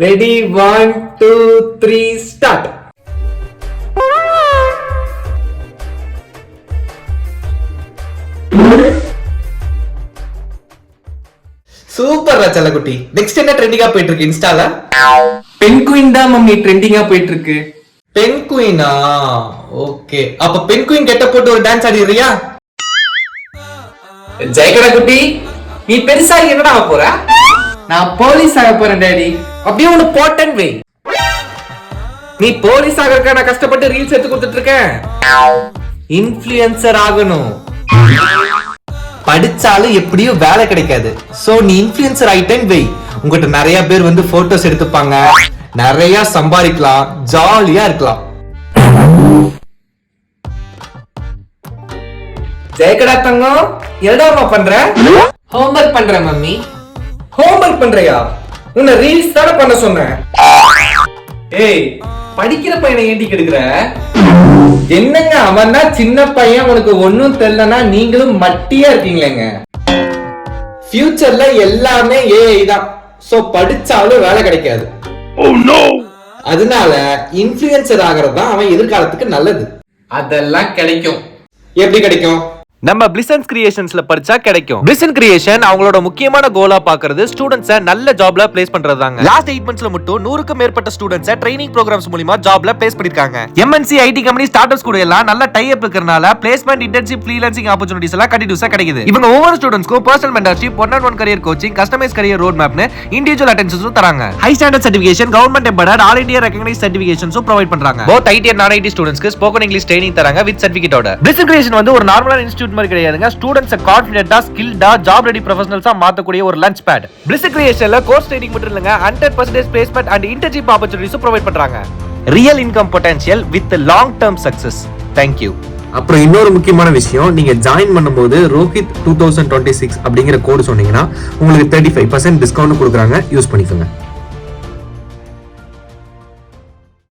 Ready 1 2 3 start. Super செல்லக்குட்டி. Next என்ன ட்ரெண்டிங்கா போயிட்டு இருக்கு இன்ஸ்டால? பென்குயின் தான் மம்மி ட்ரெண்டிங்கா போயிட்டு இருக்கு. பென்குயினா? ஓகே, அப்ப பென்குயின் கெட்ட போட்டு ஒரு டான்ஸ் ஆடிறியா? ஜெயகடா குட்டி, நீ பெருசா என்னடா ஆக போற? நான் போலீஸ் ஆக போறேன் டாடி. அப்படியே ஒன்னு போட்டன் வை. நீ போலீஸ் ஆகறதுக்கு நான் கஷ்டப்பட்டு ரீல்ஸ் எடுத்து கொடுத்துட்டு இருக்கேன். இன்ஃப்ளூயன்சர் ஆகணும். படிச்சாலும் எப்படியும் வேலை கிடைக்காது. சோ நீ இன்ஃப்ளூயன்சர் ஆயிட்டேன்னு வை. உங்ககிட்ட நிறைய பேர் வந்து போட்டோஸ் எடுத்துப்பாங்க, நிறைய சம்பாதிக்கலாம், ஜாலியா இருக்கலாம். ஜெயகடா தங்கம், என்னடா பண்ற? ஹோம்வொர்க் பண்றேன் மம்மி. ஹோம்வொர்க் பண்றியா? உன்னை ரீல்ஸ் தானே பண்ண சொன்னேன். ஏய், படிக்கிற பையனை ஏண்டி கெடுக்கிற? என்னங்க அவன் தான் சின்ன பையன், உனக்கு ஒன்னும் தெரியலனா நீங்களும் மட்டியா இருக்கீங்களேங்க. ஃபியூச்சர்ல எல்லாமே ஏஐ தான். சோ படிச்சாலும் வேலை கிடைக்காது. அதனால இன்ஃப்ளூயன்சர் ஆகிறது தான் அவன் எதிர்காலத்துக்கு நல்லது. அதெல்லாம் கிடைக்கும். எப்படி கிடைக்கும்? நம்ம பிளிசன்ஸ் கிரியேஷன்ஸ்ல படிச்சா கிடைக்கும். பிளிசன் கிரியேஷன் அவங்களோட முக்கியமான கோலா பாக்குறது ஸ்டூடண்ட்ஸை நல்ல ஜாப்ல பிளேஸ் பண்றதாங்க. லாஸ்ட் 8 monthsல மட்டும் 100க்கும் மேற்பட்ட ஸ்டூடண்ட்ஸை ட்ரைனிங் ப்ரோகிராம்ஸ் மூலமா ஜாப்ல பிளேஸ் பண்ணிருக்காங்க. MNC IT company start ups கூட எல்லாம் நல்ல டை அப் இருக்கறனால பிளேஸ்மென்ட், இன்டர்ன்ஷிப், ஃப்ரீலான்சிங் ஆப்பர்சூனிட்டிஸ் எல்லாம் கண்டினியூஸா கிடைக்குது. இவங்க ஒவ்வொரு ஸ்டூடண்ட்ஸ்க்கும் பர்சனல் மென்டர்ஷிப், ஒன்-on-one career coaching, customise career road மேப்னு இண்டிவிஜுவல் அட்டென்ஷன்ஸும் தராங்க. High standard certification, government embedded, all India recognised சர்டிஃபிகேஷன்ஸும் ப்ரொவைட் பண்றாங்க. Both IT and non IT ஸ்டூடண்ட்ஸ்க்கு ஸ்போக்கன் இங்கிலீஷ் ட்ரைனிங் தராங்க வித் சர்டிஃபிகேட்டோட. பிளிசன் கிரியேஷன் வந்து ஒரு நார்மலான இன்ஸ்டிடியூட் மாதிரி கிடையாதுங்க. ஸ்டூடண்ட்ஸ் கான்ஃபிடென்ட்டா, ஸ்கில்டா, ஜாப் ரெடி ப்ரொஃபஷனல்ஸா மாத்தக்கூடிய ஒரு லஞ்ச் பேட். பிளிசன் கிரியேஷன்ல கோர்ஸ் ட்ரைனிங் மட்டும் இல்லங்க, 100% placement and internship opportunities provide பண்றாங்க. Real income potential with long term success. Thank you. அப்புறம் இன்னொரு முக்கியமான விஷயம், நீங்க ஜாயின் பண்ணும்போது ரோஹித் 2026 அப்படிங்கிற கோடு சொன்னீங்கன்னா உங்களுக்கு 35% டிஸ்கவுண்ட் கொடுக்குறாங்க. யூஸ் பண்ணிக்கோங்க.